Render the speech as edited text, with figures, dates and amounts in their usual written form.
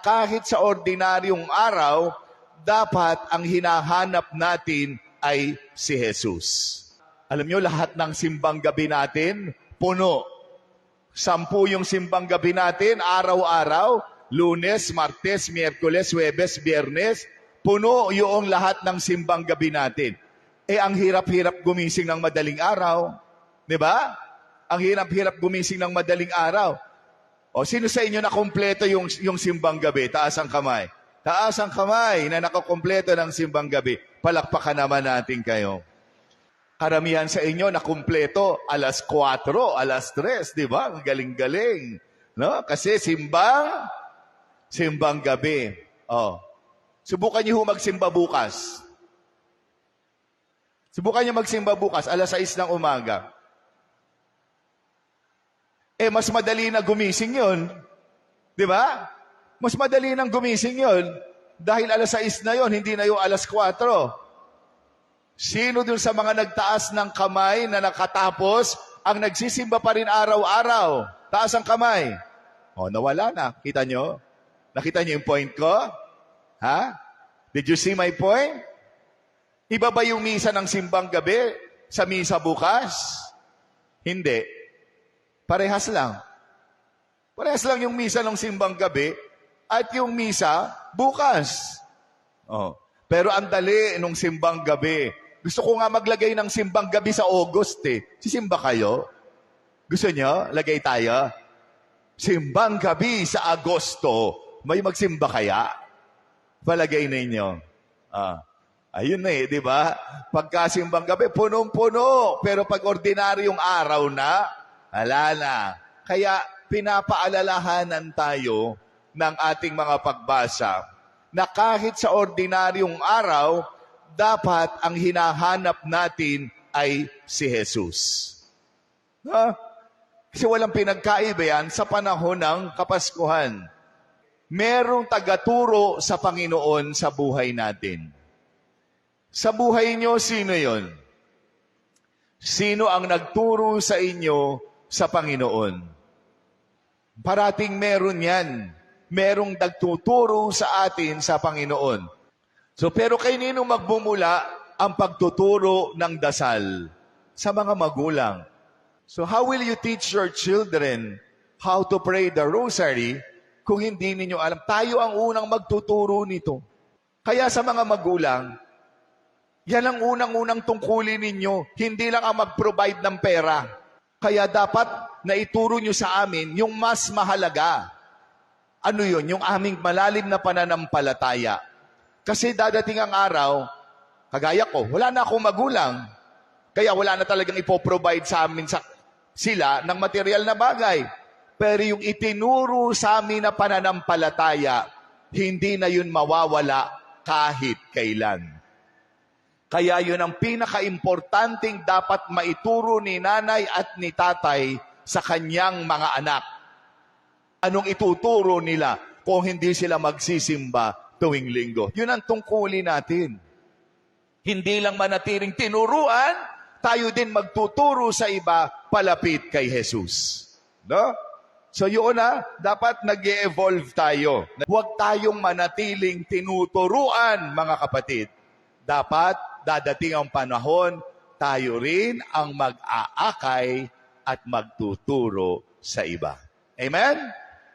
kahit sa ordinaryong araw, dapat ang hinahanap natin ay si Jesus. Alam nyo, lahat ng simbang gabi natin, puno. 10 yung simbang gabi natin, araw-araw, Lunes, Martes, Miyerkules, Huwebes, Biyernes, puno yung lahat ng simbang gabi natin. Ang hirap-hirap gumising ng madaling araw. Di ba? Ang hirap-hirap gumising ng madaling araw. O, sino sa inyo na kompleto yung simbang gabi? Taas ang kamay. Taas ang kamay na nakakompleto ng simbang gabi. Palakpakan naman natin kayo. Karamihan sa inyo na kumpleto alas 4, alas 3, di ba? Ang galing-galing. No? Kasi simbang gabi. Oh. Subukan niyo magsimba bukas. Subukan niyo magsimba bukas, alas 6 ng umaga. Mas madali na gumising yun. Di ba? Mas madali nang gumising yun. Dahil alas 6 na yun, hindi na yung alas 4. Sino dun sa mga nagtaas ng kamay na nakatapos ang nagsisimba pa rin araw-araw? Taas ang kamay. Nawala na. Kita nyo? Nakita nyo yung point ko? Ha? Did you see my point? Iba ba yung misa ng simbang gabi sa misa bukas? Hindi. Parehas lang. Parehas lang yung misa ng simbang gabi at yung misa bukas. Pero ang dali nung simbang gabi. Gusto ko nga maglagay ng simbang gabi sa August Sisimba kayo? Gusto nyo? Lagay tayo? Simbang gabi sa Agosto. May magsimba kaya? Palagay ninyo. Ayun na di ba? Pagka simbang gabi, punong-puno. Pero pag ordinaryong araw na, wala na. Kaya pinapaalalahanan tayo ng ating mga pagbasa na kahit sa ordinaryong araw, dapat ang hinahanap natin ay si Jesus. Kasi walang pinagkaiba yan sa panahon ng Kapaskuhan. Merong tagaturo sa Panginoon sa buhay natin. Sa buhay nyo, sino yon? Sino ang nagturo sa inyo sa Panginoon? Parating meron yan. Merong nagtuturo sa atin sa Panginoon. Pero kay nino magbumula ang pagtuturo ng dasal? Sa mga magulang. How will you teach your children how to pray the rosary kung hindi ninyo alam? Tayo ang unang magtuturo nito. Kaya sa mga magulang, yan ang unang-unang tungkulin ninyo. Hindi lang ang mag-provide ng pera. Kaya dapat na ituro nyo sa amin yung mas mahalaga. Ano yun? Yung aming malalim na pananampalataya. Kasi dadating ang araw, kagaya ko, wala na akong magulang. Kaya wala na talagang ipoprovide sa amin sila ng material na bagay. Pero yung itinuro sa amin na pananampalataya, hindi na yun mawawala kahit kailan. Kaya yun ang pinaka-importanting dapat maituro ni nanay at ni tatay sa kanyang mga anak. Anong ituturo nila kung hindi sila magsisimba tuwing linggo? Yun ang tungkulin natin. Hindi lang manatiling tinuruan, tayo din magtuturo sa iba palapit kay Jesus. No? So yun dapat nag-e-evolve tayo. Huwag tayong manatiling tinuturuan, mga kapatid. Dapat dadating ang panahon, tayo rin ang mag-aakay at magtuturo sa iba. Amen?